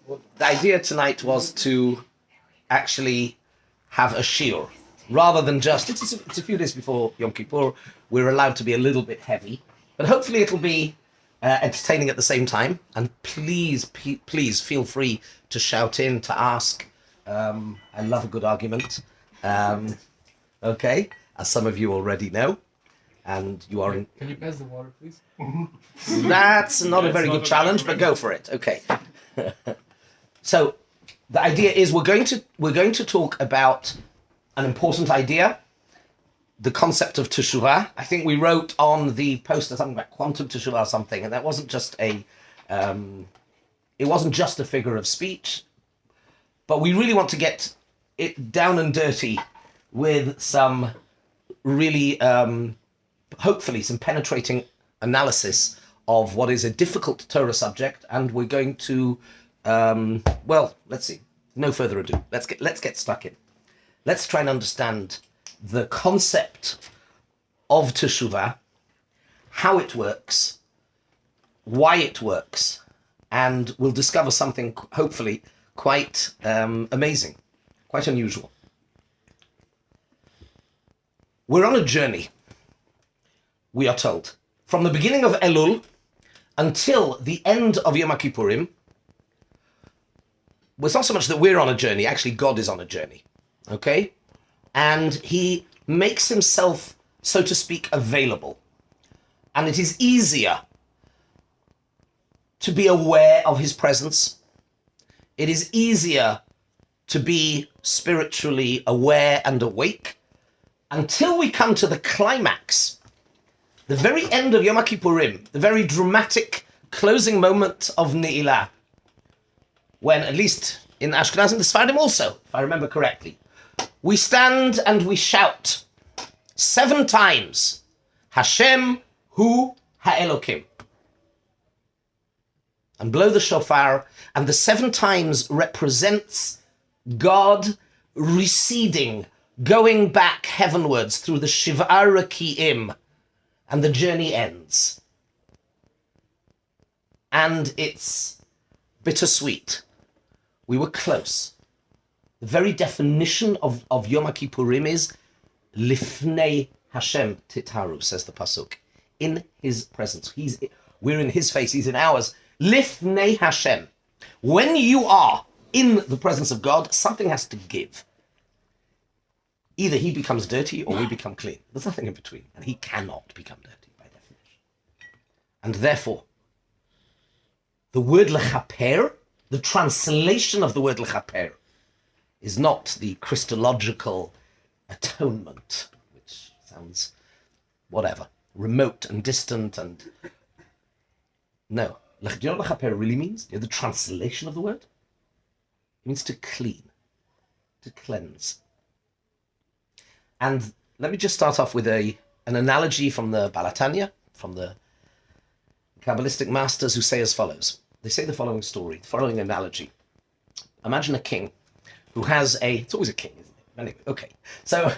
the idea tonight was to actually have a shiur, rather than just, it's a few days before Yom Kippur, we're allowed to be a little bit heavy, but hopefully it'll be entertaining at the same time. And please feel free to shout in, to ask. I love a good argument. Okay, as some of you already know. And you are in... Can you pass the water, please? That's not a very good challenge, but go for it. Okay. So the idea is we're going to talk about an important idea, the concept of Teshuva. I think we wrote on the poster something about quantum Teshuva or something, and that wasn't just a figure of speech, but we really want to get it down and dirty with some really hopefully some penetrating analysis of what is a difficult Torah subject. And we're going to let's see, no further ado, let's get stuck in. Let's try and understand the concept of Teshuva, how it works, why it works, and we'll discover something hopefully quite amazing, quite unusual. We're on a journey, we are told, from the beginning of Elul until the end of Yom Kippurim. Well, it's not so much that we're on a journey, actually God is on a journey, okay? And he makes himself, so to speak, available. And it is easier to be aware of his presence. It is easier to be spiritually aware and awake until we come to the climax, the very end of Yom Kippurim, the very dramatic closing moment of Ne'ilah, when, at least in Ashkenaz and the Sfardim also, if I remember correctly, we stand and we shout 7 times, Hashem Hu Ha'elokim, and blow the shofar, and the 7 times represents God receding, going back heavenwards through the Shiv'ar Reki'im, and the journey ends. And it's bittersweet. We were close. The very definition of Yom Kippurim is Lifnei Hashem Titharu, says the Pasuk. In his presence. We're in his face, he's in ours. Lifnei Hashem. When you are in the presence of God, something has to give. Either he becomes dirty or we become clean. There's nothing in between. And he cannot become dirty by definition. And therefore, the word lechaper, the translation of the word lechaper, is not the Christological atonement, which sounds whatever, remote and distant and... No. Do you know what lechaper really means? You know the translation of the word? It means to clean, to cleanse. And let me just start off with an analogy from the Balatanya, from the Kabbalistic masters, who say as follows. They say the following story, the following analogy. Imagine a king who has it's always a king, isn't it? Anyway, okay. So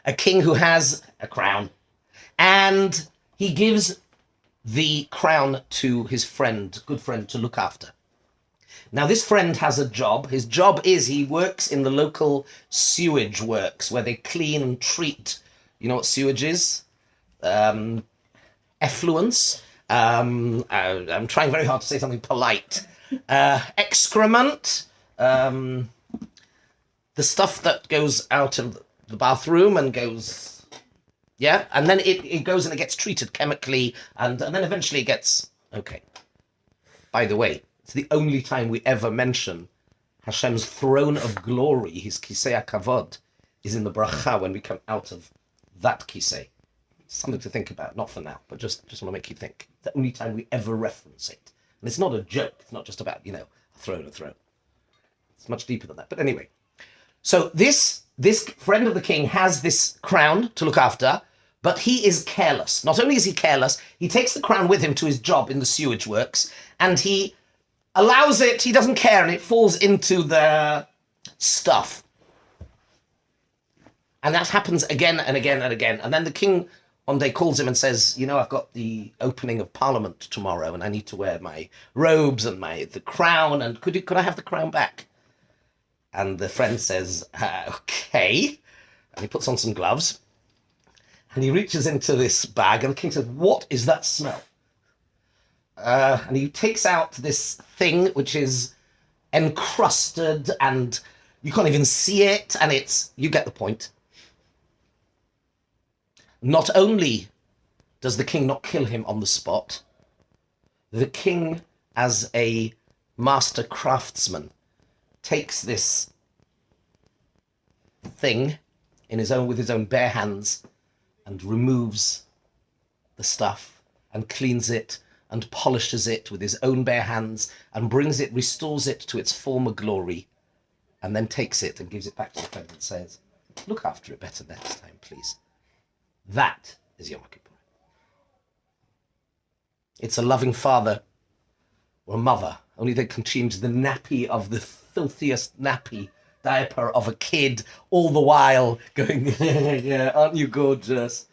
a king who has a crown, and he gives the crown to his good friend, to look after. Now, this friend has a job. His job is he works in the local sewage works where they clean and treat, you know what sewage is? Effluence. I'm trying very hard to say something polite. Excrement. The stuff that goes out of the bathroom and goes, yeah, and then it goes and it gets treated chemically, and then eventually it gets, okay. By the way, it's the only time we ever mention Hashem's throne of glory, his kisei hakavod, is in the bracha when we come out of that kisei. Something to think about, not for now, but just want to make you think. The only time we ever reference it. And it's not a joke, it's not just about, a throne. It's much deeper than that. But anyway, so this friend of the king has this crown to look after, but he is careless. Not only is he careless, he takes the crown with him to his job in the sewage works, and he allows it, he doesn't care, and it falls into the stuff. And that happens again and again and again. And then the king one day calls him and says, I've got the opening of Parliament tomorrow and I need to wear my robes and the crown, and could I have the crown back? And the friend says, okay. And he puts on some gloves and he reaches into this bag and the king says, what is that smell? And he takes out this thing which is encrusted and you can't even see it, and you get the point. Not only does the king not kill him on the spot, the king, as a master craftsman, takes this thing with his own bare hands and removes the stuff and cleans it and polishes it with his own bare hands and restores it to its former glory, and then takes it and gives it back to the friend and says, look after it better next time, please. That is Yom Kippur. It's a loving father or a mother, only they can change the nappy of the filthiest nappy diaper of a kid, all the while going, yeah, aren't you gorgeous?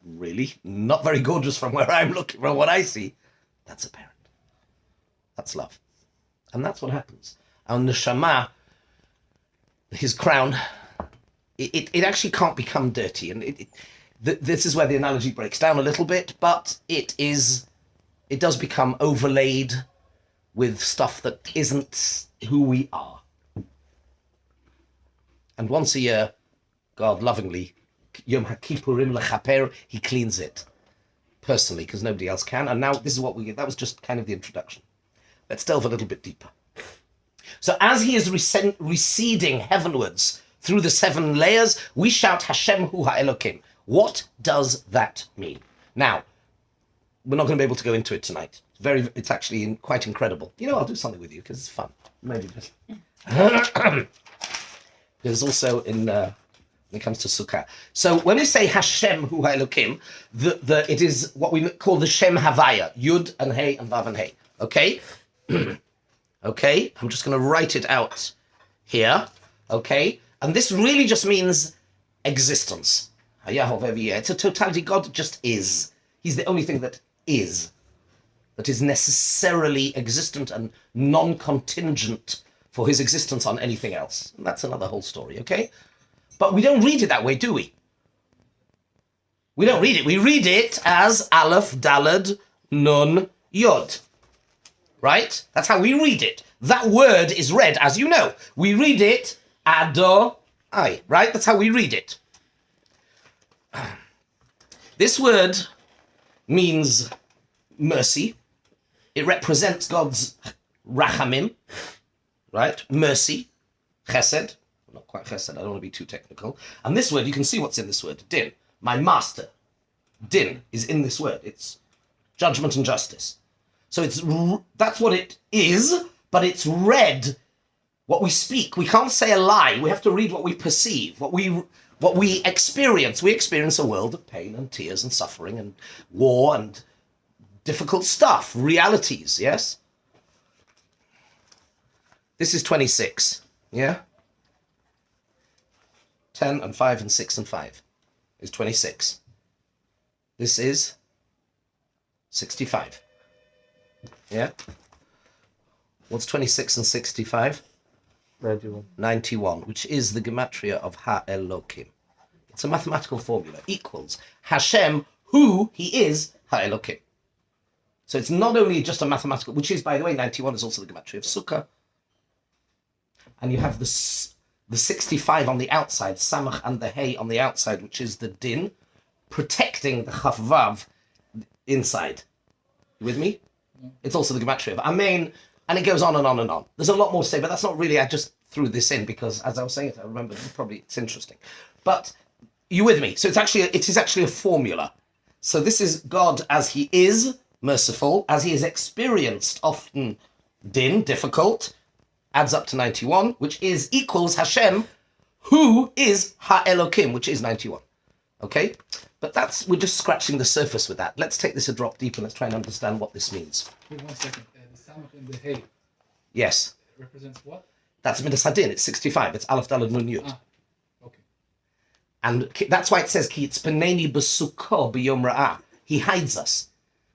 Really? Not very gorgeous from where I'm looking, from what I see. That's a parent. That's love. And that's what happens. Our neshama, his crown, it actually can't become dirty. And this is where the analogy breaks down a little bit, but it does become overlaid with stuff that isn't who we are. And once a year, God lovingly, Yom HaKippurim lechaper, he cleans it personally, because nobody else can. And now this is what we get. That was just kind of the introduction. Let's delve a little bit deeper. So as he is receding heavenwards through the 7 layers, we shout Hashem hu ha'elokim. What does that mean? Now, we're not going to be able to go into it tonight. It's actually quite incredible. I'll do something with you because it's fun. Maybe just. There's also when it comes to Sukkah. So when we say Hashem hu ha'elokim, it is what we call the Shem Havaya, Yud and Hey and Vav and Hey. Okay? Okay? I'm just going to write it out here. Okay? And this really just means existence. It's a totality. God just is. He's the only thing that is necessarily existent and non-contingent for his existence on anything else. And that's another whole story, okay? But we don't read it that way, do we? We don't read it. We read it as Aleph, Daled, Nun, Yod. Right? That's how we read it. That word is read, as you know. We read it Adonai, right? That's how we read it. This word means mercy. It represents God's rachamim, right? Mercy, chesed. Not quite chesed, I don't want to be too technical. And this word, you can see what's in this word, din. My master, din, is in this word. It's judgment and justice. So that's what it is, but it's read, what we speak. We can't say a lie. We have to read what we perceive, what we experience. We experience a world of pain and tears and suffering and war and difficult stuff, realities, yes? This is 26, yeah? 10 and 5 and 6 and 5 is 26. This is 65. Yeah? What's 26 and 65? 91. 91, which is the gematria of Ha-Elokim. It's a mathematical formula. Equals Hashem, who he is, Ha-Elokim. So it's not only just a mathematical, which is, by the way, 91 is also the gematria of Sukkah. And you have the 65 on the outside, Samach and the Hey on the outside, which is the Din, protecting the Chaf Vav inside. You with me? It's also the gematria of Amen, and it goes on and on and on. There's a lot more to say, but that's not really, I just threw this in because as I was saying it, I remember it's interesting. But you with me? So it is actually a formula. So this is God as he is, merciful, as he is experienced, often din, difficult, adds up to 91, which equals Hashem, who is Ha-Elokim, which is 91. Okay? But we're just scratching the surface with that. Let's take this a drop deeper. Let's try and understand what this means. Wait 1 second. The Samach and the Hey. Yes. Represents what? That's Midas Hadin. It's 65. It's Aleph Daled Nun Yud. Okay. And that's why it says, Ki yitzpeneni b'sukkah b'yom ra'ah. He hides us.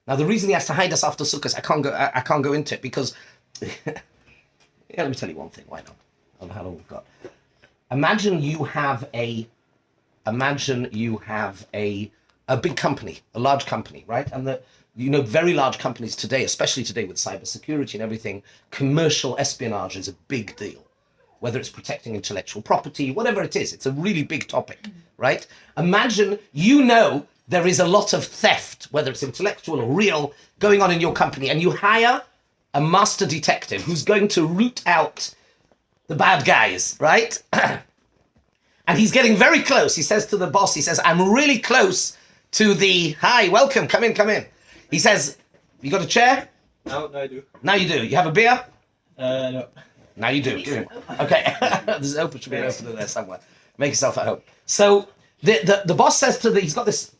Now, the reason he has to hide us after Sukkot, I can't go into it because, yeah, let me tell you one thing. Why not? I don't know how long we've got. Imagine you have a big company, a large company, right? And very large companies today, especially today with cybersecurity and everything, commercial espionage is a big deal. Whether it's protecting intellectual property, whatever it is, it's a really big topic, right? Imagine there is a lot of theft, whether it's intellectual or real, going on in your company, and you hire a master detective who's going to root out the bad guys, right? And he's getting very close. He says to the boss, I'm really close to hi, welcome, come in. He says, you got a chair? No, I do. Now you do. You have a beer? No. Now you do. Okay. There's an open, should be an opener there somewhere. Make yourself at home. So the boss says he's got this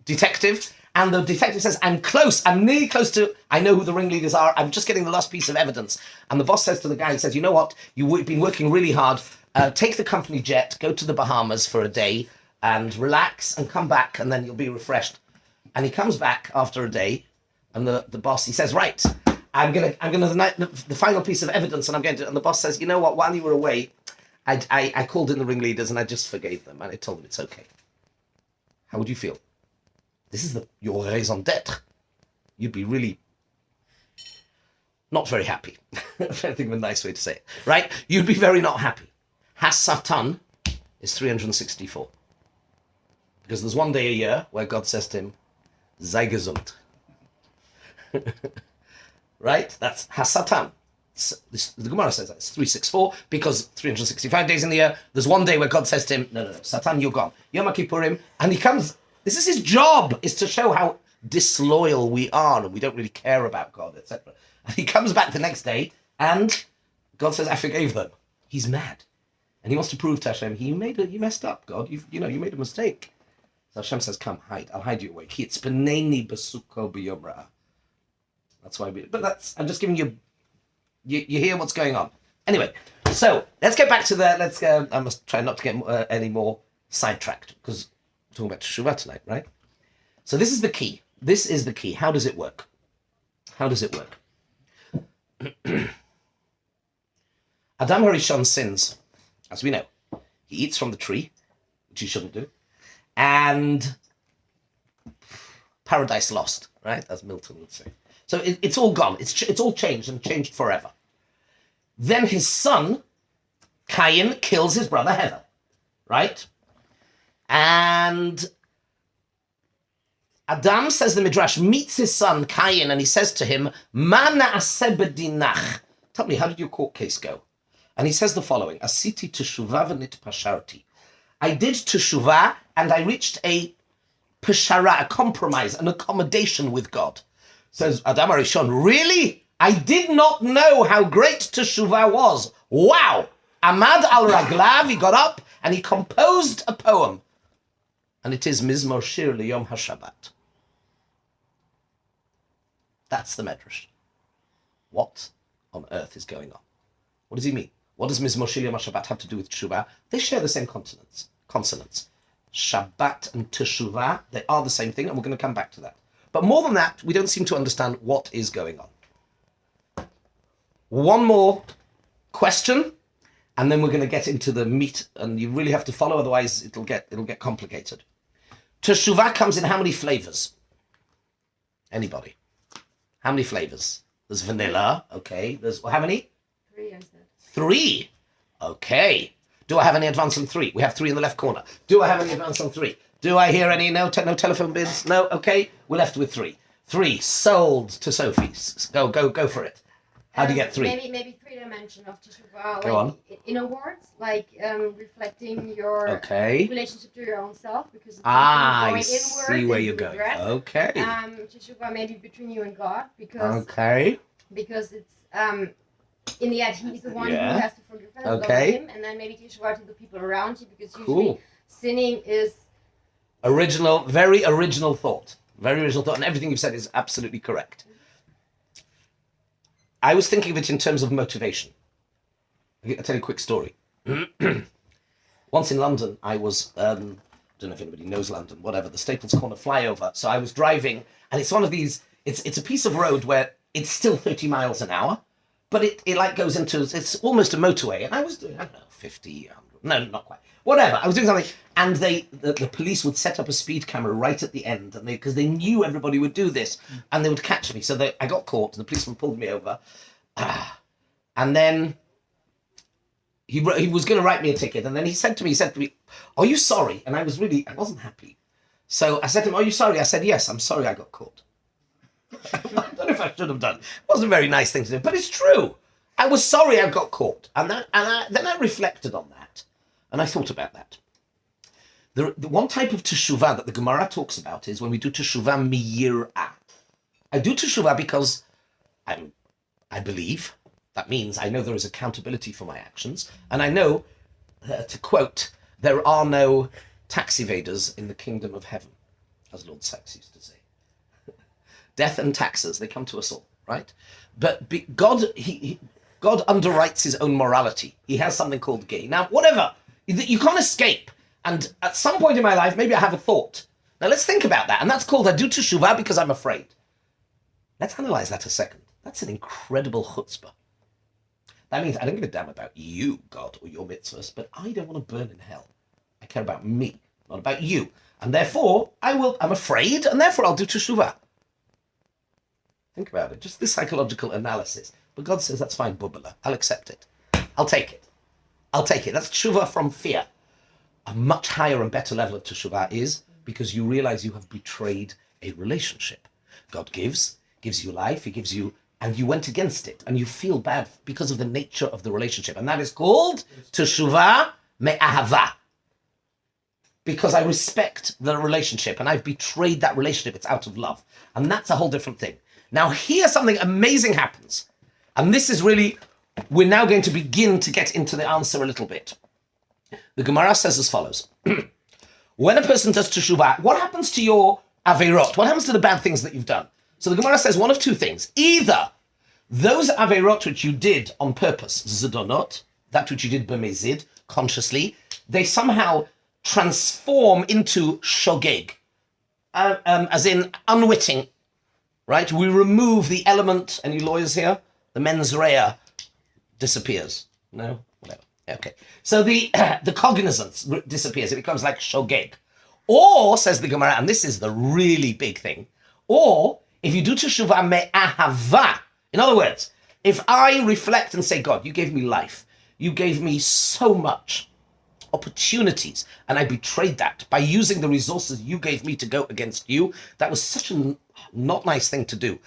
detective, and the detective says, I'm nearly close to, I know who the ringleaders are, I'm just getting the last piece of evidence. And the boss says to the guy, he says, you know what, you've been working really hard, take the company jet, go to the Bahamas for a day, and relax, and come back, and then you'll be refreshed. And he comes back after a day, and the boss, he says, right, I'm gonna the final piece of evidence, and and the boss says, you know what, while you were away, I called in the ringleaders, and I just forgave them, and I told them it's okay. How would you feel? This is your raison d'etre. You'd be really not very happy. I think of a nice way to say it, right? You'd be very not happy. Has-Satan is 364. Because there's one day a year where God says to him, sei gesund. Right? That's Has-Satan. The Gemara says that. It's 364 because 365 days in the year, there's one day where God says to him, no, Satan, you're gone. Yom Kippurim, and he comes. This is his job, is to show how disloyal we are and we don't really care about God, etc. And he comes back the next day and God says, I forgave them. He's mad. And he wants to prove to Hashem, you messed up, God. You made a mistake. So Hashem says, come, hide. I'll hide you away. That's why I'm just giving you hear what's going on. Anyway, so let's get back to I must try not to get any more sidetracked because we're talking about Teshuva tonight, right? So this is the key. How does it work? Adam Harishon sins, as we know. He eats from the tree, which he shouldn't do, and paradise lost, right? As Milton would say. So it's all gone. It's all changed and changed forever. Then his son, Cain, kills his brother Heather, right? And Adam, says the Midrash, meets his son Cain and he says to him, Ma na'aseh b'dinach. Tell me, how did your court case go? And he says the following, Asiti teshuva v'nitpasharti. I did teshuva and I reached a pashara, a compromise, an accommodation with God. Says Adam Harishon, really? I did not know how great teshuva was. Wow! Amad al raglav, he got up and he composed a poem. And it is Mizmor Shir Liyom HaShabbat. That's the Medrash. What on earth is going on? What does he mean? What does Mizmor Shir Liyom HaShabbat have to do with Teshuva? They share the same consonants. Shabbat and Teshuva, they are the same thing, and we're going to come back to that. But more than that, we don't seem to understand what is going on. One more question, and then we're going to get into the meat, and you really have to follow, otherwise it'll get complicated. Teshuva comes in how many flavors? Anybody? How many flavors? There's vanilla, okay. There's how many? 3, I said. 3, okay. Do I have any advance on 3? We have 3 in the left corner. Do I have any advance on 3? Do I hear any? No telephone bids? No, okay. We're left with 3. 3 sold to Sophie. Go for it. How do you get 3? Maybe 3 dimension of Teshuva. Go on. Inner words, reflecting your Okay. relationship to your own self, because it's I going see inward where into you're going. regret. Okay. Teshuva maybe between you and God, because it's in the end he's the one who has to forgive and love him, and then maybe Teshuva to the people around you, because usually sinning is very original thought, and everything you've said is absolutely correct. I was thinking of it in terms of motivation. I'll tell you a quick story. once in London, I was, don't know if anybody knows London, whatever, the Staples Corner flyover. So I was driving, and it's one of these, it's a piece of road where it's still 30 miles an hour, but it like goes into, it's almost a motorway. And I was doing, I don't know, 50, 100, no, not quite. Whatever, I was doing something, and the police would set up a speed camera right at the end, and because they knew everybody would do this, and they would catch me. So I got caught, the policeman pulled me over, and then he was going to write me a ticket, and then he said to me, "Are you sorry?" And I wasn't happy. So I said to him, "Are you sorry?" I said, "Yes, I'm sorry I got caught." I don't know if I should have done. It wasn't a very nice thing to do, but it's true. I was sorry I got caught, and then I reflected on that. And I thought about that. The one type of Teshuva that the Gemara talks about is when we do Teshuva miyirah. I do Teshuva because I believe. That means I know there is accountability for my actions. And I know, to quote, there are no tax evaders in the kingdom of heaven, as Lord Sachs used to say. Death and taxes, they come to us all, right? But God underwrites his own morality. He has something called gain. Now, whatever. You can't escape. And at some point in my life, maybe I have a thought. Now let's think about that. And that's called I do teshuvah because I'm afraid. Let's analyze that a second. That's an incredible chutzpah. That means I don't give a damn about you, God, or your mitzvahs, but I don't want to burn in hell. I care about me, not about you. And therefore, I'm afraid, and therefore I'll do teshuvah. Think about it. Just this psychological analysis. But God says, that's fine, Bubala. I'll accept it. I'll take it. That's teshuvah from fear. A much higher and better level of teshuvah is because you realize you have betrayed a relationship. God gives you life, he gives you, and you went against it, and you feel bad because of the nature of the relationship. And that is called teshuvah me'ahava. Because I respect the relationship, and I've betrayed that relationship, it's out of love. And that's a whole different thing. Now here something amazing happens. And this is really, we're now going to begin to get into the answer a little bit. The Gemara says as follows. When a person does teshuvah, what happens to your averot? What happens to the bad things that you've done? So the Gemara says one of two things. Either those averot which you did on purpose, zidonot, that which you did b'mezid, consciously, they somehow transform into shogeg, as in unwitting, right? We remove the element, any lawyers here? The mens rea disappears. No? Whatever. Okay. So the cognizance disappears. It becomes like shogeg. Or, says the Gemara, and this is the really big thing, or if you do teshuvah me'ahava, in other words, if I reflect and say, God, you gave me life, you gave me so much opportunities, and I betrayed that by using the resources you gave me to go against you, that was such a not nice thing to do.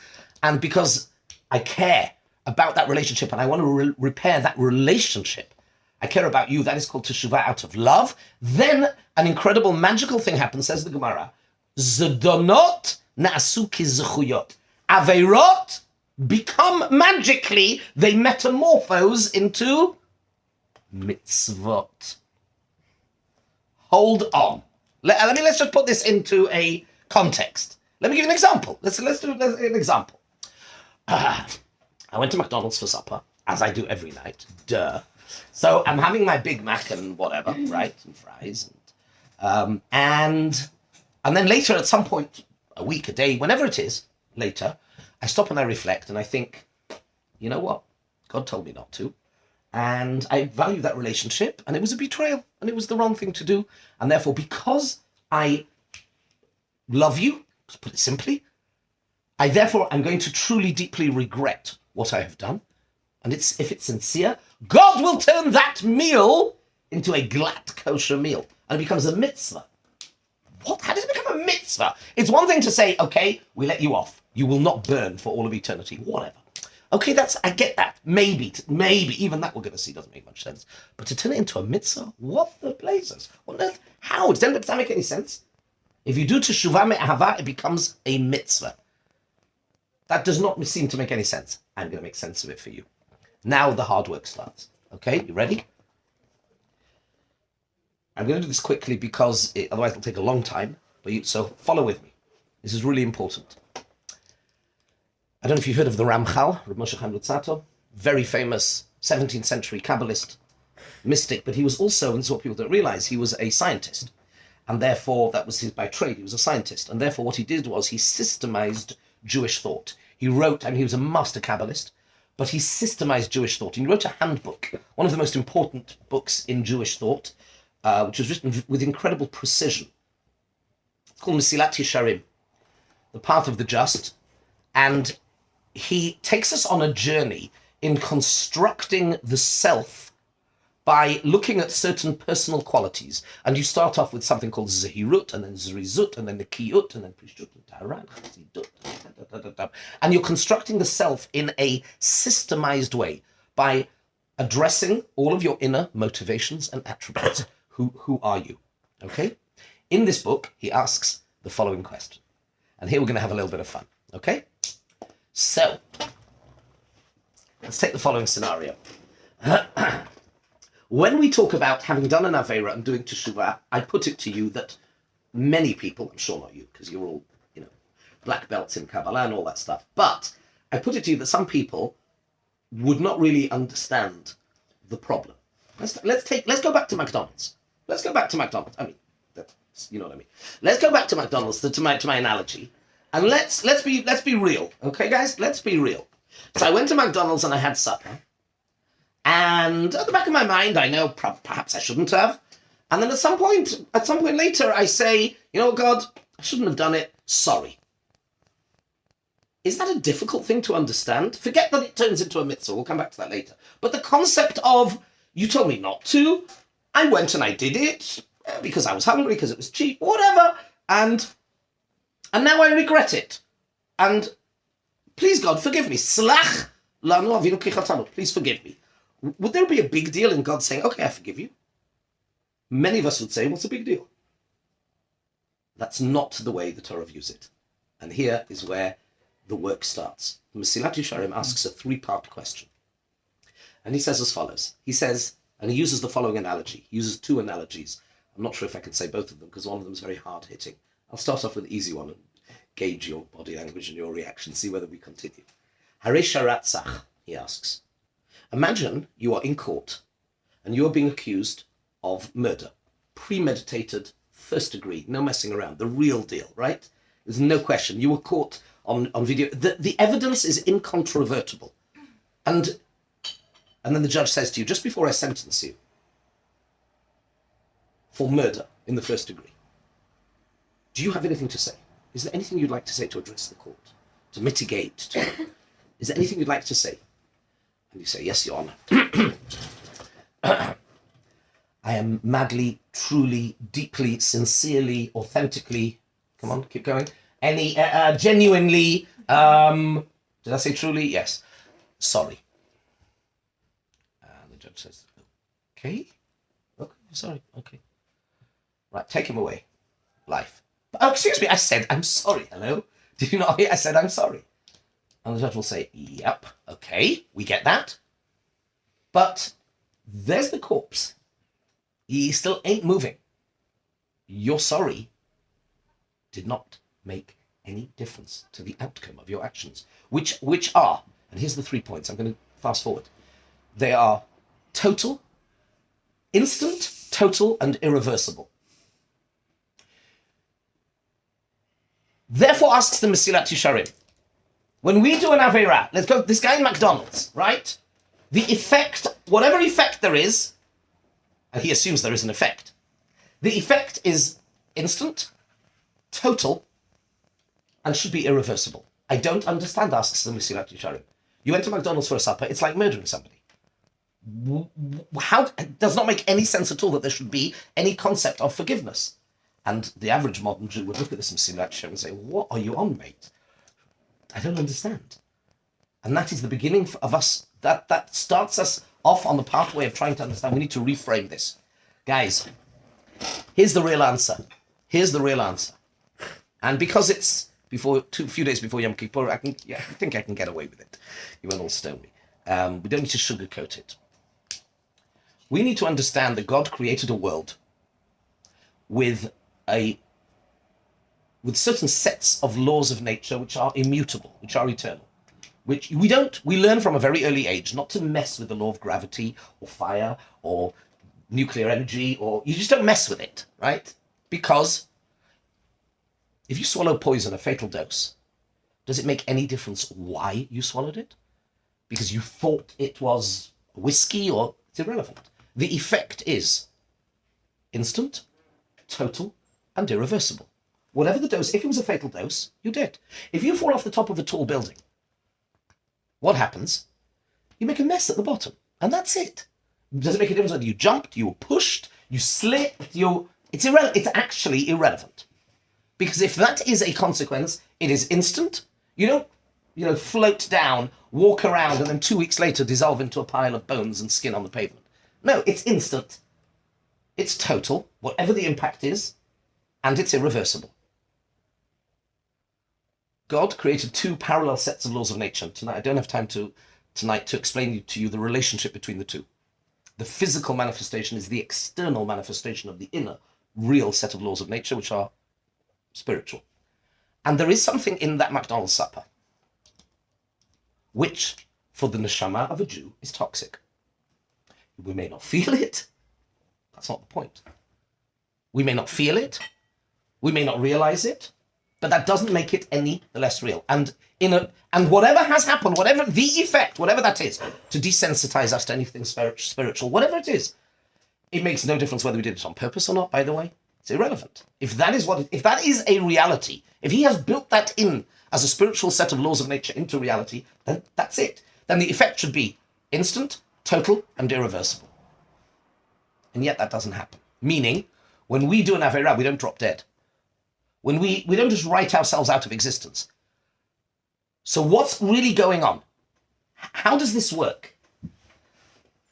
And because I care about that relationship and I want to repair that relationship, I care about you, that is called teshuvah out of love, then an incredible magical thing happens, says the Gemara. Zedonot na'asu kizchuyot. Averot become magically, they metamorphose into mitzvot. Hold on. Let's just put this into a context. Let me give you an example. Let's do an example. I went to McDonald's for supper, as I do every night. Duh. So I'm having my Big Mac and whatever, right, and fries, and then later, at some point, a week, a day, whenever it is, later, I stop and I reflect and I think, you know what? God told me not to, and I value that relationship, and it was a betrayal, and it was the wrong thing to do, and therefore, because I love you, to put it simply, I'm going to truly, deeply regret what I have done. And if it's sincere, God will turn that meal into a glatt kosher meal. And it becomes a mitzvah. What? How does it become a mitzvah? It's one thing to say, okay, we let you off. You will not burn for all of eternity. Whatever. Okay, I get that. Maybe, even that we're going to see doesn't make much sense. But to turn it into a mitzvah? What the blazes? What on earth? How? Does that make any sense? If you do teshuvah me'ahava, it becomes a mitzvah. That does not seem to make any sense. I'm going to make sense of it for you. Now the hard work starts. Okay, you ready? I'm going to do this quickly because otherwise it'll take a long time. So follow with me. This is really important. I don't know if you've heard of the Ramchal, Rav Moshe Chaim Luzzatto, very famous 17th century Kabbalist, mystic, but he was also, and this is what people don't realize, he was a scientist. And therefore, that was his by trade, he was a scientist. And therefore what he did was he systemized Jewish thought. He wrote, he was a master Kabbalist, but he systemized Jewish thought. He wrote a handbook, one of the most important books in Jewish thought, which was written with incredible precision. It's called Mesilat Yesharim, the path of the just. And he takes us on a journey in constructing the self by looking at certain personal qualities. And you start off with something called Zehirut, and then Zrizut, and then Nikiyut, and then Prishut, and Taharan, Chazidut, and you're constructing the self in a systemized way by addressing all of your inner motivations and attributes. Who are you? Okay? In this book, he asks the following question. And here we're going to have a little bit of fun. Okay? So, let's take the following scenario. When we talk about having done an Aveira and doing Teshuva, I put it to you that many people, I'm sure not you, because you're all, black belts in Kabbalah and all that stuff, but I put it to you that some people would not really understand the problem. Let's go back to McDonald's. Let's go back to McDonald's. I mean, you know what I mean. Let's go back to McDonald's, to my analogy, and let's be real, okay, guys? Let's be real. So I went to McDonald's and I had supper. And at the back of my mind, I know perhaps I shouldn't have. And then at some point later, I say, God, I shouldn't have done it. Sorry. Is that a difficult thing to understand? Forget that it turns into a mitzvah. We'll come back to that later. But the concept of, you told me not to. I went and I did it because I was hungry, because it was cheap, whatever. And now I regret it. And please, God, forgive me. Slach lanu avinu kichatanu. Please forgive me. Would there be a big deal in God saying, okay, I forgive you? Many of us would say, what's the big deal? That's not the way the Torah views it. And here is where the work starts. Mesilat Yesharim asks a three-part question. And he says as follows. He says, and he uses the following analogy. He uses two analogies. I'm not sure if I can say both of them, because one of them is very hard-hitting. I'll start off with the easy one and gauge your body language and your reaction, see whether we continue. Harei sharatzach, he asks. Imagine you are in court and you are being accused of murder. Premeditated, first degree, no messing around, the real deal, right? There's no question. You were caught on video. The evidence is incontrovertible. And then the judge says to you, just before I sentence you for murder in the first degree, do you have anything to say? Is there anything you'd like to say to address the court? To mitigate? Is there anything you'd like to say? And you say, yes, Your Honor. I am madly, truly, deeply, sincerely, authentically, come on, keep going, genuinely, did I say truly? Yes. Sorry. And the judge says, okay, sorry, okay. Right, take him away. Life. Oh, excuse me, I said I'm sorry, hello? Did you not hear? I said I'm sorry. And the judge will say, yep, okay, we get that. But there's the corpse. He still ain't moving. Your sorry did not make any difference to the outcome of your actions, which are, and here's the 3 points, I'm going to fast forward. They are total, instant, total, and irreversible. Therefore asks the Mesilat Yesharim, when we do an Aveira, let's go, this guy in McDonald's, right? The effect, whatever effect there is, and he assumes there is an effect, the effect is instant, total, and should be irreversible. I don't understand, asks the Mesilat Yesharim. You went to McDonald's for a supper, it's like murdering somebody. How, it does not make any sense at all that there should be any concept of forgiveness. And the average modern Jew would look at this Mesilat Yesharim and say, what are you on, mate? I don't understand. And that is the beginning of us, that starts us off on the pathway of trying to understand. We need to reframe this. Guys, here's the real answer. Here's the real answer. And because it's a few days before Yom Kippur, I think I can get away with it. You won't all stone me. We don't need to sugarcoat it. We need to understand that God created a world with certain sets of laws of nature which are immutable, which are eternal. which we learn from a very early age not to mess with the law of gravity or fire or nuclear energy, or you just don't mess with it, right? Because if you swallow poison, a fatal dose, does it make any difference why you swallowed it? Because you thought it was whiskey, or it's irrelevant. The effect is instant, total, and irreversible. Whatever the dose, if it was a fatal dose, you're dead. If you fall off the top of a tall building, what happens? You make a mess at the bottom, and that's it. Does it make a difference whether you jumped, you were pushed, you slipped, it's irrelevant. It's actually irrelevant. Because if that is a consequence, it is instant. You don't, float down, walk around, and then 2 weeks later dissolve into a pile of bones and skin on the pavement. No, it's instant. It's total, whatever the impact is, and it's irreversible. God created two parallel sets of laws of nature. Tonight, I don't have time tonight to explain to you the relationship between the two. The physical manifestation is the external manifestation of the inner, real set of laws of nature, which are spiritual. And there is something in that McDonald's supper, which, for the neshama of a Jew, is toxic. We may not feel it. That's not the point. We may not feel it. We may not realize it. But that doesn't make it any the less real. And whatever has happened, whatever the effect, whatever that is, to desensitize us to anything spiritual, whatever it is, it makes no difference whether we did it on purpose or not, by the way. It's irrelevant. If that is a reality, if he has built that in as a spiritual set of laws of nature into reality, then that's it. Then the effect should be instant, total, and irreversible. And yet that doesn't happen. Meaning, when we do an Aveirah, we don't drop dead. When we don't just write ourselves out of existence. So what's really going on? How does this work?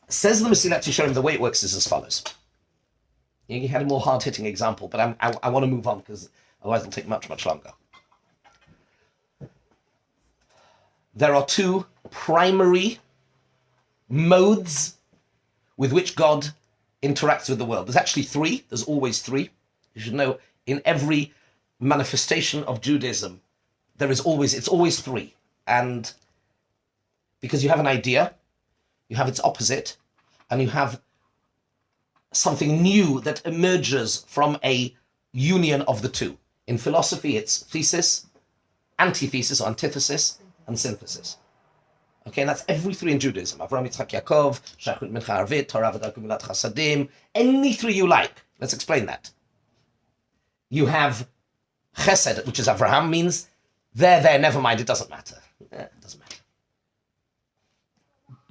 Says the Mesilat Yesharim, the way it works is as follows. You had a more hard-hitting example, but I want to move on because otherwise it'll take much, much longer. There are two primary modes with which God interacts with the world. There's actually three. There's always three. You should know in every manifestation of Judaism, it's always three. And because you have an idea, you have its opposite, and you have something new that emerges from a union of the two. In philosophy, it's thesis, antithesis or antithesis, and synthesis. Okay, and that's every three in Judaism. Avraham, Yitzchak, Yaakov, Shachrit, Mincha, Arvit, Torah, V'Darkei, Milat Chasadim, any three you like. Let's explain that. You have Chesed, which is Avraham, means there, never mind, it doesn't matter. It doesn't matter.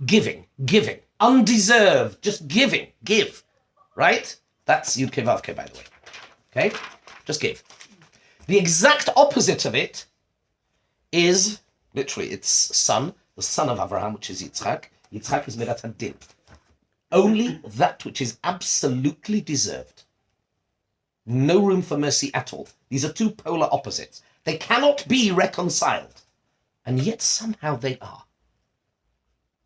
Giving, undeserved, just give, right? That's Yud Kei Vav Kei, by the way. Okay, just give. The exact opposite of it is, literally, it's son, the son of Avraham, which is Yitzchak. Yitzchak is Midat Hadin. Only that which is absolutely deserved. No room for mercy at all. These are two polar opposites. They cannot be reconciled. And yet somehow they are.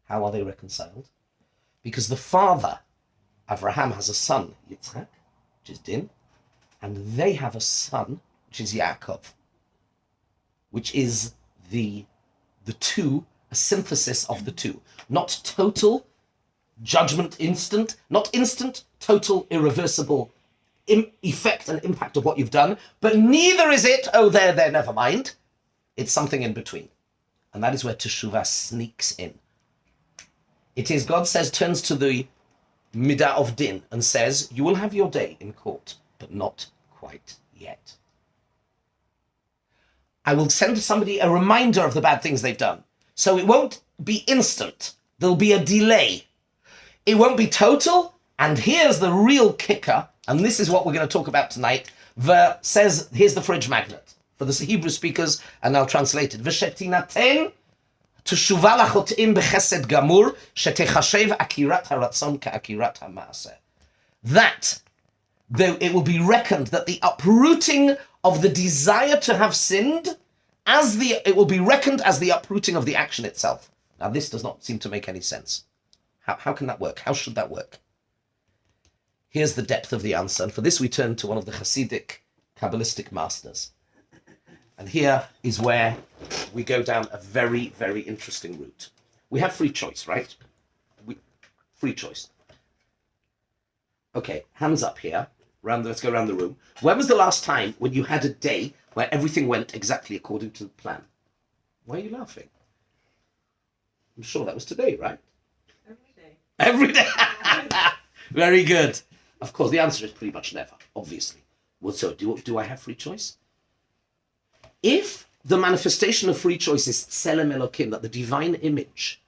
How are they reconciled? Because the father, Avraham, has a son, Yitzchak, which is Din, and they have a son, which is Yaakov, which is the two, a synthesis of the two. Not total judgment instant, not instant, total, irreversible effect and impact of what you've done, but neither is it, there, never mind. It's something in between. And that is where Teshuva sneaks in. It is, God says, turns to the Midah of Din and says, you will have your day in court, but not quite yet. I will send somebody a reminder of the bad things they've done. So it won't be instant. There'll be a delay. It won't be total. And here's the real kicker. And this is what we're going to talk about tonight. Says, here's the fridge magnet for the Hebrew speakers, and I'll translate it. V'shetinaten teshuva lachot'im b'chesed gamur shetechashev akirat haratzon ka'akirat ha'maaseh. That it will be reckoned that the uprooting of the desire to have sinned, it will be reckoned as the uprooting of the action itself. Now, this does not seem to make any sense. How can that work? How should that work? Here's the depth of the answer, and for this we turn to one of the Hasidic Kabbalistic masters. And here is where we go down a very, very interesting route. We have free choice, right? Free choice. Okay, hands up here. Let's go around the room. When was the last time when you had a day where everything went exactly according to the plan? Why are you laughing? I'm sure that was today, right? Every day. Very good. Of course, the answer is pretty much never, obviously. Well, so do I have free choice? If the manifestation of free choice is Tselem Elokim, that the divine image,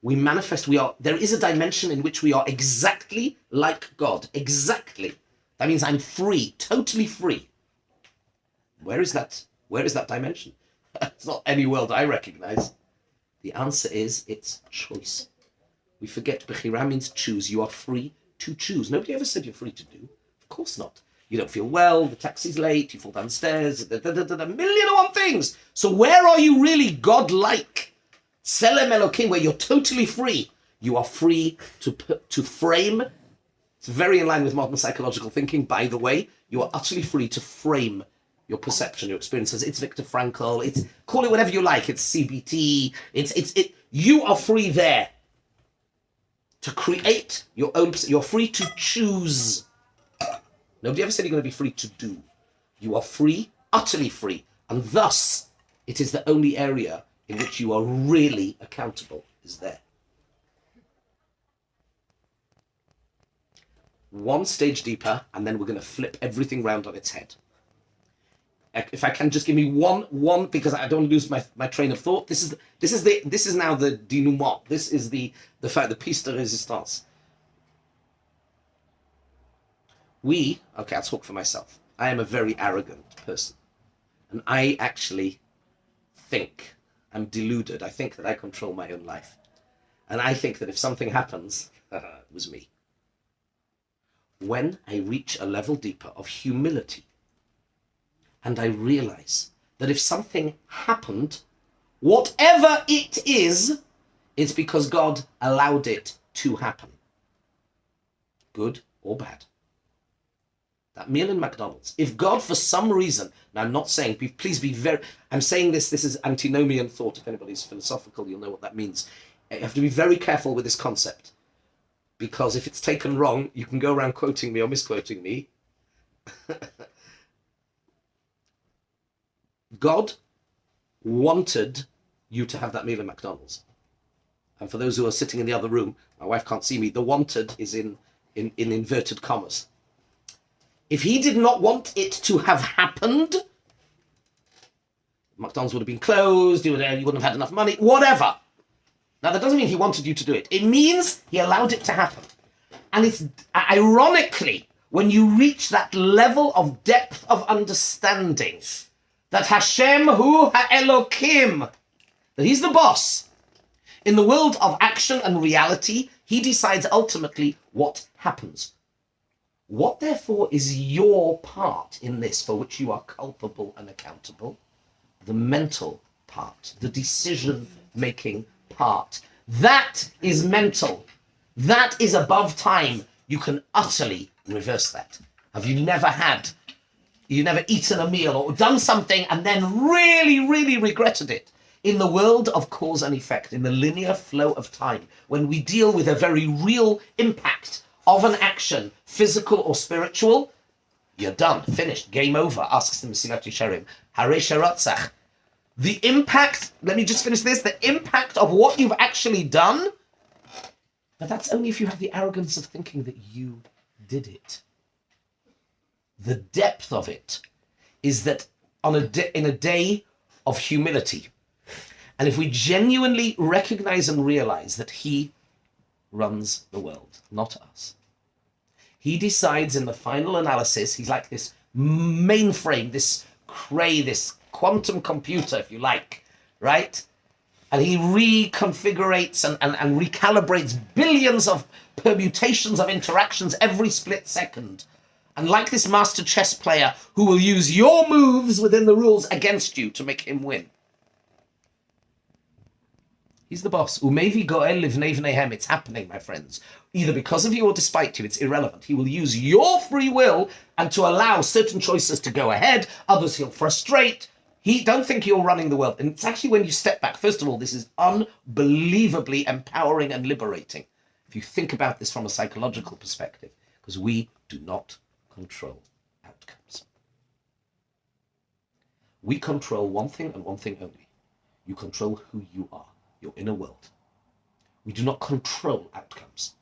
we manifest, there is a dimension in which we are exactly like God. Exactly. That means I'm free, totally free. Where is that dimension? It's not any world I recognize. The answer is it's choice. We forget Bechira means choose. You are free to choose. Nobody ever said you're free to do. Of course not. You don't feel well, the taxi's late, you fall downstairs, a million and one things. So where are you really God-like? Tselem Elokim, where you're totally free. You are free to frame. It's very in line with modern psychological thinking, by the way. You are utterly free to frame your perception, your experiences. It's Viktor Frankl. Call it whatever you like. It's CBT. You are free there to create your own. You're free to choose. Nobody ever said you're going to be free to do. You are free, utterly free, and thus it is the only area in which you are really accountable is there. One stage deeper, and then we're going to flip everything round on its head. If I can just give me one, because I don't lose my train of thought. This is now the denouement. This is the piece de résistance. I'll talk for myself. I am a very arrogant person, and I actually think I'm deluded. I think that I control my own life, and I think that if something happens, it was me. When I reach a level deeper of humility, and I realize that if something happened, whatever it is, it's because God allowed it to happen. Good or bad. That meal in McDonald's, if God for some reason, and I'm not saying, please be I'm saying this is antinomian thought. If anybody's philosophical, you'll know what that means. You have to be very careful with this concept, because if it's taken wrong, you can go around quoting me or misquoting me. God wanted you to have that meal in McDonald's. And for those who are sitting in the other room, my wife can't see me, the wanted is in inverted commas. If he did not want it to have happened, McDonald's would have been closed, you wouldn't have had enough money, whatever. Now, that doesn't mean he wanted you to do it. It means he allowed it to happen. And it's ironically, when you reach that level of depth of understanding, that Hashem hu ha'elokim, that he's the boss. In the world of action and reality, he decides ultimately what happens. What, therefore, is your part in this for which you are culpable and accountable? The mental part, the decision-making part. That is mental. That is above time. You can utterly reverse that. Have you never eaten a meal or done something and then really, really regretted it? In the world of cause and effect, in the linear flow of time, when we deal with a very real impact of an action, physical or spiritual, you're done, finished, game over. Asks the Mesilat Yesharim. Harei Sheratzach. The impact, let me just finish this, the impact of what you've actually done, but that's only if you have the arrogance of thinking that you did it. The depth of it is that in a day of humility, and if we genuinely recognize and realize that he runs the world, not us. He decides in the final analysis, he's like this mainframe, this cray, this quantum computer, if you like, right? And he reconfigurates and recalibrates billions of permutations of interactions every split second. And like this master chess player who will use your moves within the rules against you to make him win. He's the boss. Umevi goel livnei vneihem. It's happening, my friends. Either because of you or despite you, it's irrelevant. He will use your free will and to allow certain choices to go ahead, others he'll frustrate. Don't think you're running the world. And it's actually when you step back. First of all, this is unbelievably empowering and liberating. If you think about this from a psychological perspective, because we do not control outcomes. We control one thing and one thing only. You control who you are, your inner world. We do not control outcomes.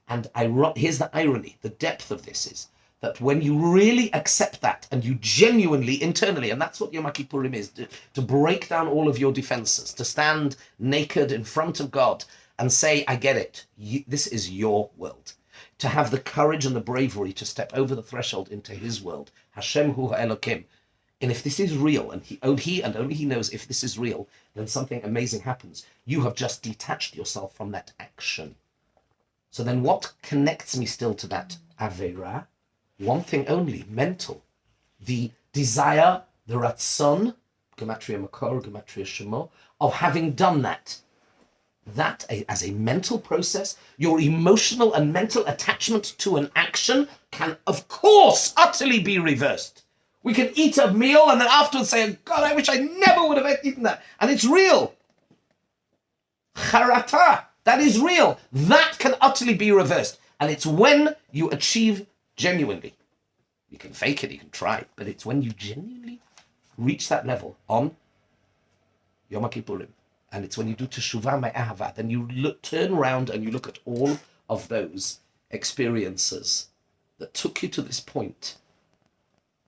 And here's the irony, the depth of this is that when you really accept that and you genuinely, internally, and that's what Yom Kippurim is, to break down all of your defenses, to stand naked in front of God and say, I get it, this is your world. To have the courage and the bravery to step over the threshold into his world, Hashem hu ha'elokim. And if this is real, and he and only he knows if this is real, then something amazing happens. You have just detached yourself from that action. So then what connects me still to that Avera? One thing only, mental. The desire, the ratzon, Gematria Makor, Gematria Shemo, of having done that. That, as a mental process, your emotional and mental attachment to an action can, of course, utterly be reversed. We can eat a meal and then afterwards say, God, I wish I never would have eaten that. And it's real. Charata, that is real. That can utterly be reversed. And it's when you achieve genuinely. You can fake it, you can try, but it's when you genuinely reach that level on Yom Kippurim. And it's when you do Teshuva Me'ahava, then you turn around and you look at all of those experiences that took you to this point.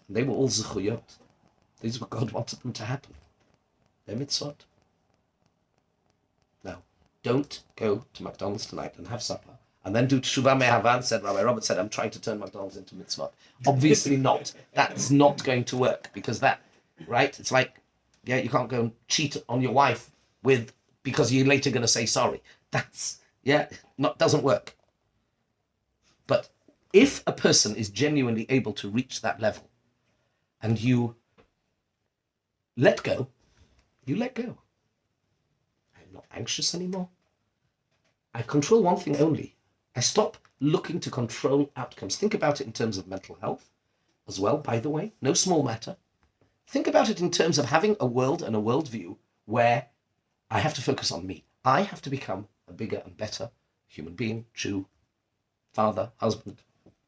And they were all zechuyot. These were God wanted them to happen. They're mitzvot. Now, don't go to McDonald's tonight and have supper and then do Teshuva Me'ahava and said, Rabbi Robert said, I'm trying to turn McDonald's into mitzvot. Obviously not. That's not going to work because that, right? It's like, yeah, you can't go and cheat on your wife because you're later going to say sorry. That's, doesn't work. But if a person is genuinely able to reach that level and you let go, I'm not anxious anymore. I control one thing only. I stop looking to control outcomes. Think about it in terms of mental health as well, by the way, no small matter. Think about it in terms of having a world and a worldview where I have to focus on me. I have to become a bigger and better human being, Jew, father, husband,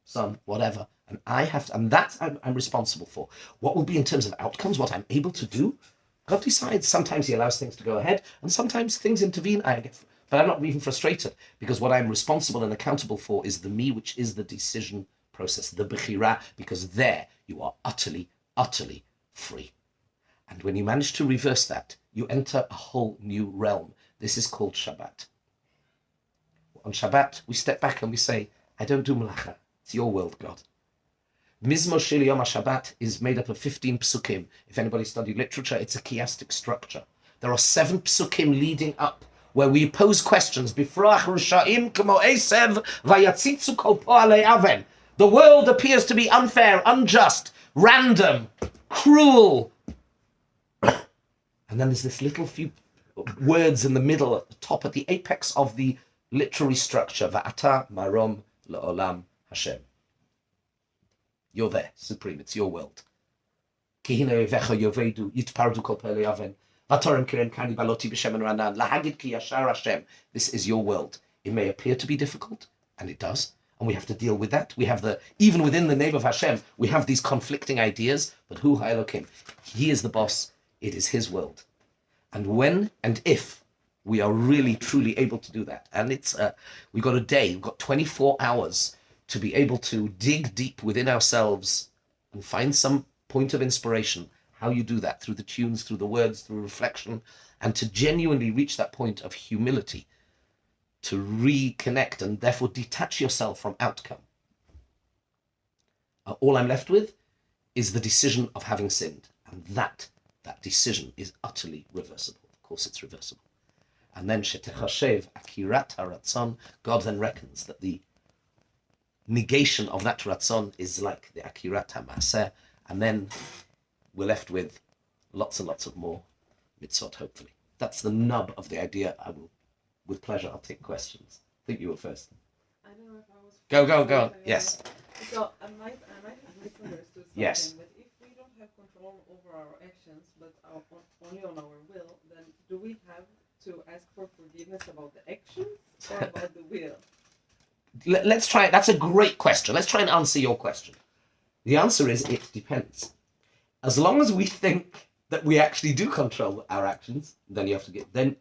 son, whatever. And that's I'm responsible for. What will be in terms of outcomes, what I'm able to do? God decides. Sometimes he allows things to go ahead, and sometimes things intervene. But I'm not even frustrated, because what I'm responsible and accountable for is the me, which is the decision process, the bechira, because there you are utterly, utterly free. And when you manage to reverse that, you enter a whole new realm. This is called Shabbat. On Shabbat, we step back and we say, I don't do melacha. It's your world, God. Mizmor Shel Yom HaShabbat is made up of 15 psukim. If anybody studied literature, it's a chiastic structure. There are 7 psukim leading up, where we pose questions. Bifrach Rishaim K'mo Esev Vayatzitzu Kol Po'alei Aven. The world appears to be unfair, unjust, random, cruel. And then there's this little few words in the middle, at the top, at the apex of the literary structure. Va'ata marom la'olam Hashem. You're there, supreme. It's your world. Ki hine ovecha yovedu yitpardu kol po'alei aven. V'torem kirem kani baloti b'shem ranan lahagid ki yashar Hashem. This is your world. It may appear to be difficult, and it does. And we have to deal with that. We have even within the name of Hashem, we have these conflicting ideas, but hu ha'elokim. He is the boss. It is his world. And when and if we are really, truly able to do that, and we've got a day, we've got 24 hours to be able to dig deep within ourselves and find some point of inspiration, how you do that, through the tunes, through the words, through reflection, and to genuinely reach that point of humility, to reconnect and therefore detach yourself from outcome. All I'm left with is the decision of having sinned, and that decision is utterly reversible. Of course it's reversible. And then Shetechashev Akirat Haratzon, God then reckons that the negation of that Ratzon is like the Akirat HaMaaseh, and then we're left with lots and lots of more mitzvot, hopefully. That's the nub of the idea. With pleasure, I'll take questions. I think you were first. I don't know if I was... Go on. Yes. So I might have misunderstood something, yes. But if we don't have control control over our actions, but only on our will, then do we have to ask for forgiveness about the actions or about the will? Let's try it. That's a great question. Let's try and answer your question. The answer is it depends. As long as we think that we actually do control our actions, then you have to then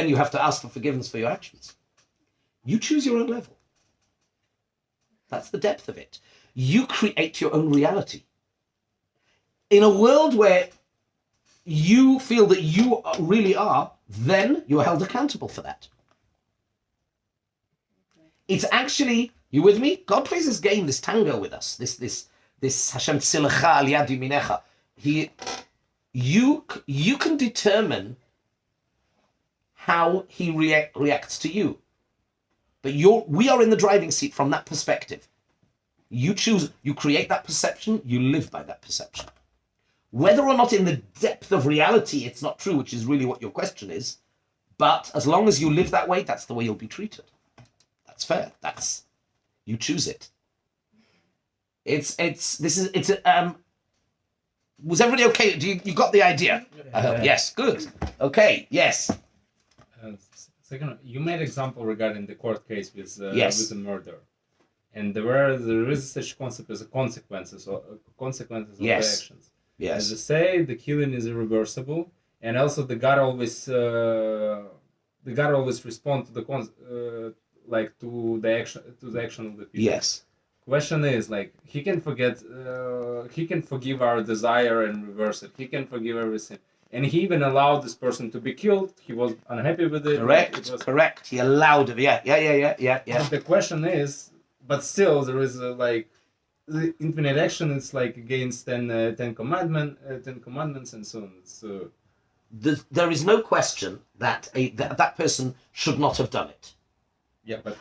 you have to ask for forgiveness for your actions. You choose your own level. That's the depth of it. You create your own reality. In a world where you feel that you really are, then you're held accountable for that. It's actually, you with me? God plays this game, this tango with us. This Hashem tzilecha al yad yaminecha. You can determine how he reacts to you. But we are in the driving seat from that perspective. You choose, you create that perception, you live by that perception. Whether or not in the depth of reality it's not true, which is really what your question is, but as long as you live that way, that's the way you'll be treated. That's fair. You choose it. Was everybody okay? You got the idea? I hope. Yes, good. Okay, yes. Second, you made example regarding the court case with Yes. the murder, and there is such concept as consequences of the Yes. actions. Yes. As they say, the killing is irreversible, and also the God always respond to the to the action of the people. Yes. Question is, like, he can forgive our desire and reverse it. He can forgive everything. And he even allowed this person to be killed. He was unhappy with it. Correct. He allowed it. Yeah. But the question is, but still, there is the infinite action. It's like against Ten Commandments, and so on. So there is no question that that person should not have done it. Yeah, but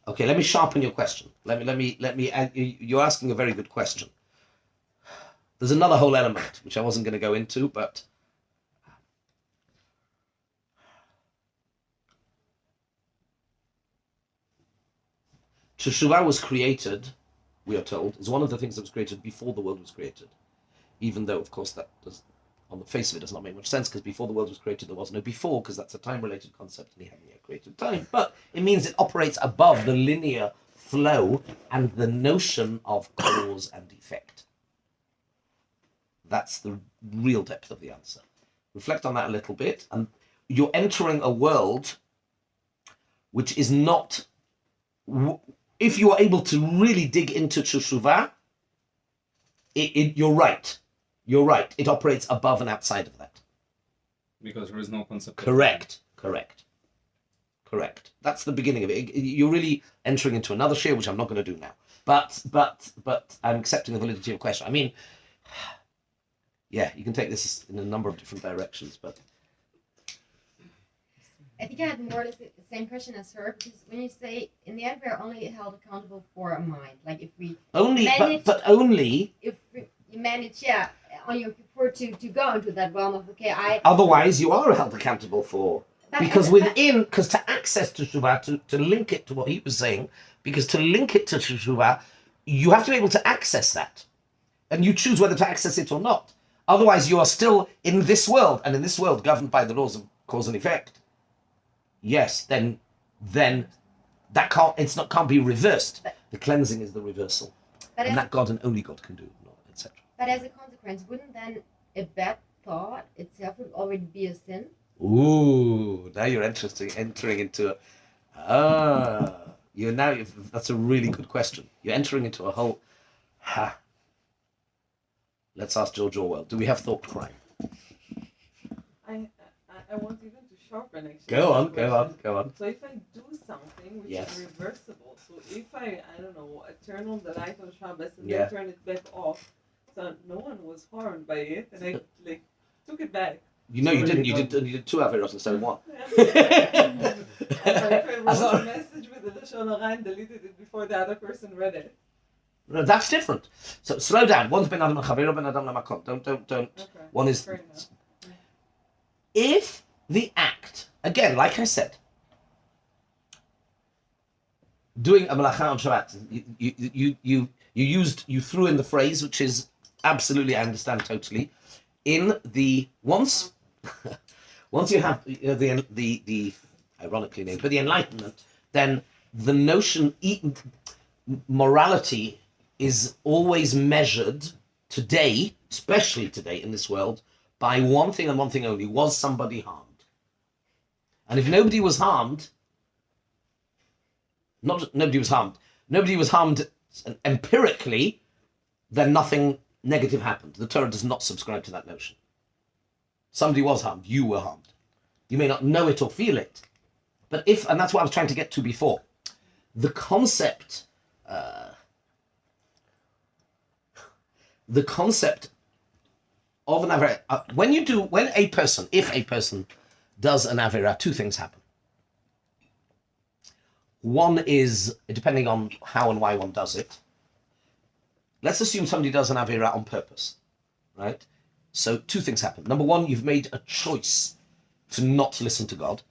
okay, let me sharpen your question. Let me. You're asking a very good question. There's another whole element which I wasn't going to go into, but Teshuva was created, we are told, is one of the things that was created before the world was created. Even though, of course, that does, on the face of it, does not make much sense, because before the world was created, there was no before, because that's a time-related concept, and he hadn't yet created time. But it means it operates above the linear flow and the notion of cause and effect. That's the real depth of the answer. Reflect on that a little bit, and you're entering a world which is not... If you are able to really dig into Teshuva, you're right. You're right. It operates above and outside of that. Because there is no concept. Correct. That's the beginning of it. You're really entering into another shiur, which I'm not going to do now. But I'm accepting the validity of your question. I mean, yeah, you can take this in a number of different directions, but... I think I had more or less the same question as her, because when you say, in the end, we're only held accountable for a mind. Like, if we manage... But only... If you manage, on your Kippur to go into that realm of, Otherwise, you are held accountable for... Because to access Teshuva, to link it to what he was saying, because to link it to Teshuva, you have to be able to access that. And you choose whether to access it or not. Otherwise, you are still in this world, and in this world governed by the laws of cause and effect. Yes, then that can't be reversed. The cleansing is the reversal. And that God and only God can do, etc. But as a consequence, wouldn't then a bad thought itself would already be a sin? Ooh, now you're entering into that's a really good question. You're entering into a whole Let's ask George Orwell. Do we have thought crime? I want even to sharpen actually. Go on. So if I do something which is reversible, so if I don't know, I turn on the light on Shabbos and then turn it back off, so no one was harmed by it, and I took it back. You know you didn't. You did 2 Averos instead of 1. If I wrote a message with the Lashon Hara and deleted it before the other person read it. No, that's different. So slow down. One's ben adam l'chavero, ben adam l'makom. Don't. Okay. One is. If the act, again, like I said, doing a malacha on Shabbat, you threw in the phrase which is absolutely, I understand totally. In the once you have the ironically named, but the Enlightenment, then the notion morality is always measured today, especially today in this world, by one thing and one thing only: was somebody harmed? And if nobody was harmed, nobody was harmed empirically, then nothing negative happened. The Torah does not subscribe to that notion. Somebody was harmed, you were harmed. You may not know it or feel it, but and that's what I was trying to get to before. The concept of an Avera, if a person does an Avera, two things happen. One is, depending on how and why one does it, let's assume somebody does an Avera on purpose, right? So two things happen. Number one, you've made a choice to not listen to God.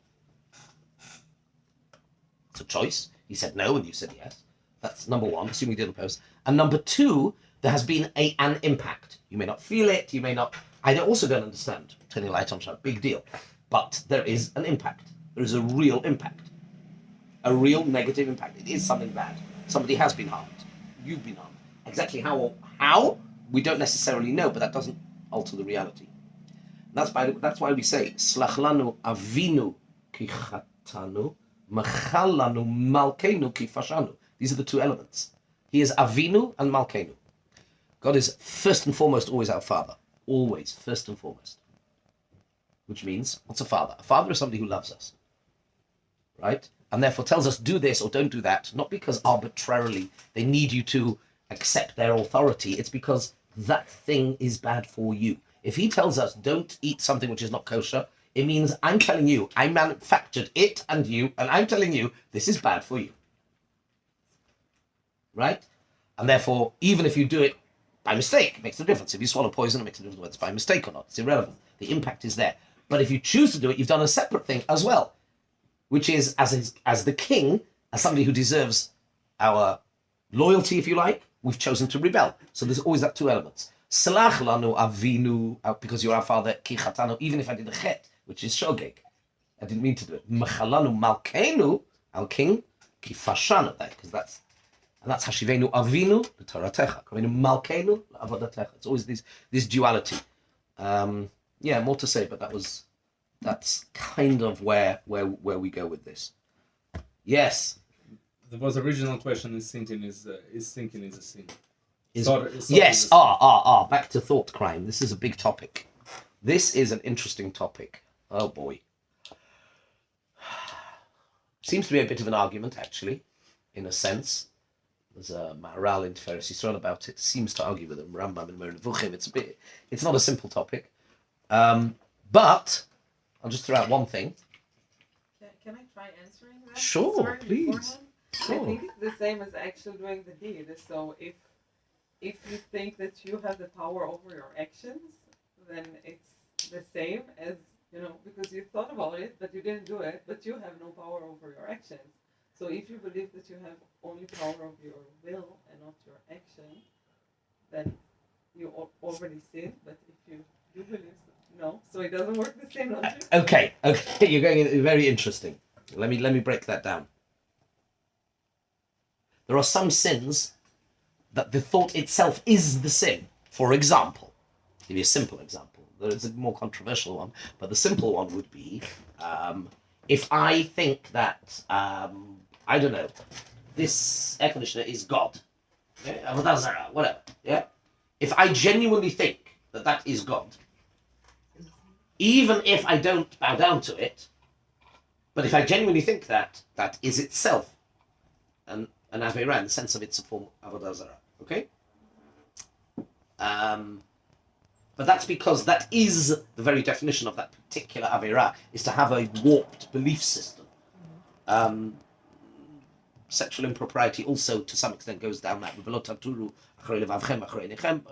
It's a choice. He said no and you said yes. That's number one, assuming you did on purpose. And number two, there has been an impact. You may not feel it, you may not... I also don't understand. Turning a light on, big deal. But there is an impact. There is a real impact. A real negative impact. It is something bad. Somebody has been harmed. You've been harmed. Exactly how, we don't necessarily know, but that doesn't alter the reality. That's why we say, Slach lanu avinu ki chatanu, machal lanu malkeinu ki fashanu. These are the two elements. He is Avinu and Malkeinu. God is first and foremost always our Father. Always, first and foremost. Which means, what's a father? A father is somebody who loves us. Right? And therefore tells us do this or don't do that, not because arbitrarily they need you to accept their authority. It's because that thing is bad for you. If he tells us don't eat something which is not kosher, it means I'm telling you, I manufactured it and you, and I'm telling you this is bad for you. Right? And therefore, even if you do it by mistake, it makes no difference. If you swallow poison, it makes no difference whether it's by mistake or not. It's irrelevant. The impact is there. But if you choose to do it, you've done a separate thing as well, which is as the king, as somebody who deserves our loyalty, if you like, we've chosen to rebel. So there's always that two elements. Salach lanu avinu, because you're our father, ki chatanu, even if I did a chet, which is shogeg. I didn't mean to do it. Machalanu malkeinu, our king, ki fashanu, because that's Hashivenu Avinu, the Toratecha. Avinu Malkeinu, Avodatecha. It's always this duality. More to say, but that's kind of where we go with this. Yes. There was original question: is thinking is a sin? Yes. Back to thought crime. This is a big topic. This is an interesting topic. Oh boy. Seems to be a bit of an argument, actually, in a sense. There's a Maharal in Tiferes Yisrael about it. Seems to argue with him. Rambam in Moreh Nevuchim. It's not a simple topic. But I'll just throw out one thing. Can I try answering that? Sure, please. Sure. I think it's the same as actually doing the deed. So if you think that you have the power over your actions, then it's the same as, because you thought about it, but you didn't do it, but you have no power over your actions. So if you believe that you have only power over your will and not your action, then you already sinned. But if you do believe no, so it doesn't work the same logic. Okay, you're going in, very interesting. Let me break that down. There are some sins that the thought itself is the sin. For example, I'll give you a simple example. There is a more controversial one, but the simple one would be if I think that I don't know, this air conditioner is God, whatever. Yeah, if I genuinely think that is God, even if I don't bow down to it, but if I genuinely think that is itself an Avera in the sense of it's a form of Avodah Zarah, okay? But that's because that is the very definition of that particular Avera, is to have a warped belief system. Sexual impropriety also to some extent goes down that.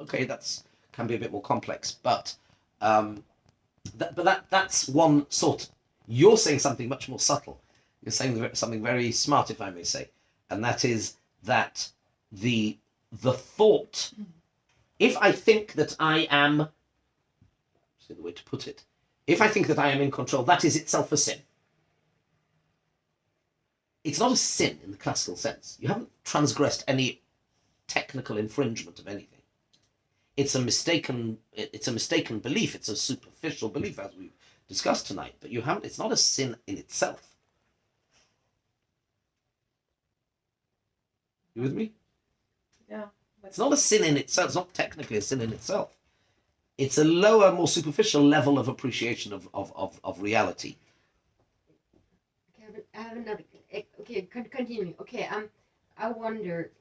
Okay, that's can be a bit more complex, but that's one sort. You're saying something much more subtle. You're saying something very smart, if I may say, and that is that the thought if I think that I am, that's the way to put it, if I think that I am in control, that is itself a sin. It's not a sin in the classical sense. You haven't transgressed any technical infringement of anything. It's a mistaken belief. It's a superficial belief, as we've discussed tonight. But you haven't. It's not a sin in itself. You with me? Yeah. It's not a sin in itself. It's not technically a sin in itself. It's a lower, more superficial level of appreciation of reality. Okay, I have another. Okay, continue. Okay, I wonder.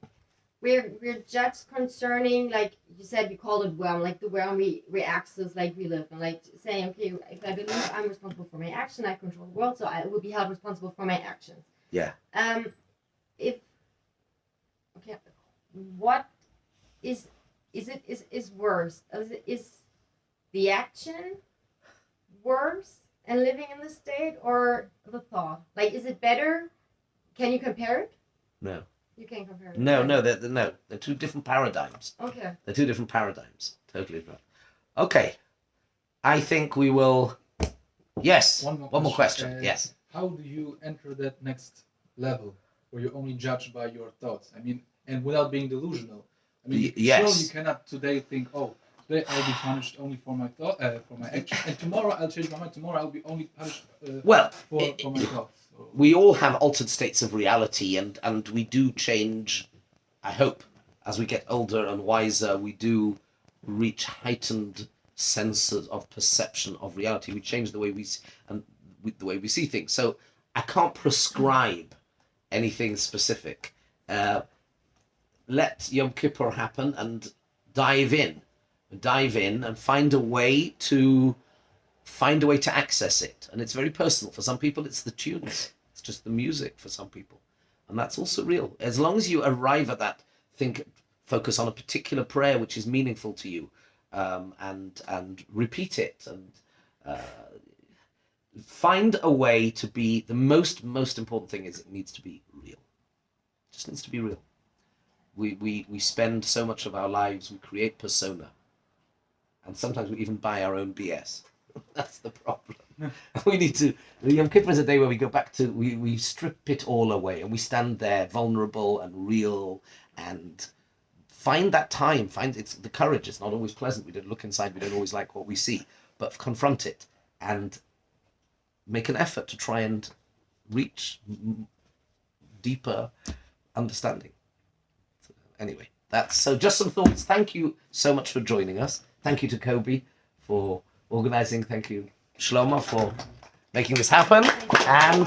We're judged concerning, like you said, we call it realm, like the realm we access, like we live in, like saying, okay, if I believe I'm responsible for my action, I control the world, so I will be held responsible for my actions. Yeah. What is worse? Is the action worse and living in the state, or the thought? Like, is it better? Can you compare it? No. You can't compare it. No, they're two different paradigms. Okay. They're two different paradigms. Totally right. Okay. I think we will. Yes. One more question. Yes. How do you enter that next level where you only judge by your thoughts? I mean, and without being delusional. I mean, yes. Sure, you cannot today think, oh, today I'll be punished only for my thought, for my action, and tomorrow I'll change my mind. Tomorrow I'll be only punished for my thoughts. We all have altered states of reality, and we do change. I hope as we get older and wiser, we do reach heightened senses of perception of reality. We change the way we the way we see things. So I can't prescribe anything specific. Let Yom Kippur happen and dive in and find a way to access it. And it's very personal. For some people, it's the tunes. It's just the music for some people. And that's also real. As long as you arrive at that, focus on a particular prayer which is meaningful to you, and repeat it, and find a way to be, the most important thing is it needs to be real. It just needs to be real. We spend so much of our lives, we create persona. And sometimes we even buy our own BS. That's the problem. We need to. Yom Kippur is a day where we go back to. We strip it all away and we stand there, vulnerable and real, and find that time. It's the courage. It's not always pleasant. We don't look inside. We don't always like what we see, but confront it and make an effort to try and reach deeper understanding. So anyway, that's so. Just some thoughts. Thank you so much for joining us. Thank you to Kobe for organizing. Thank you, Shlomo, for making this happen. And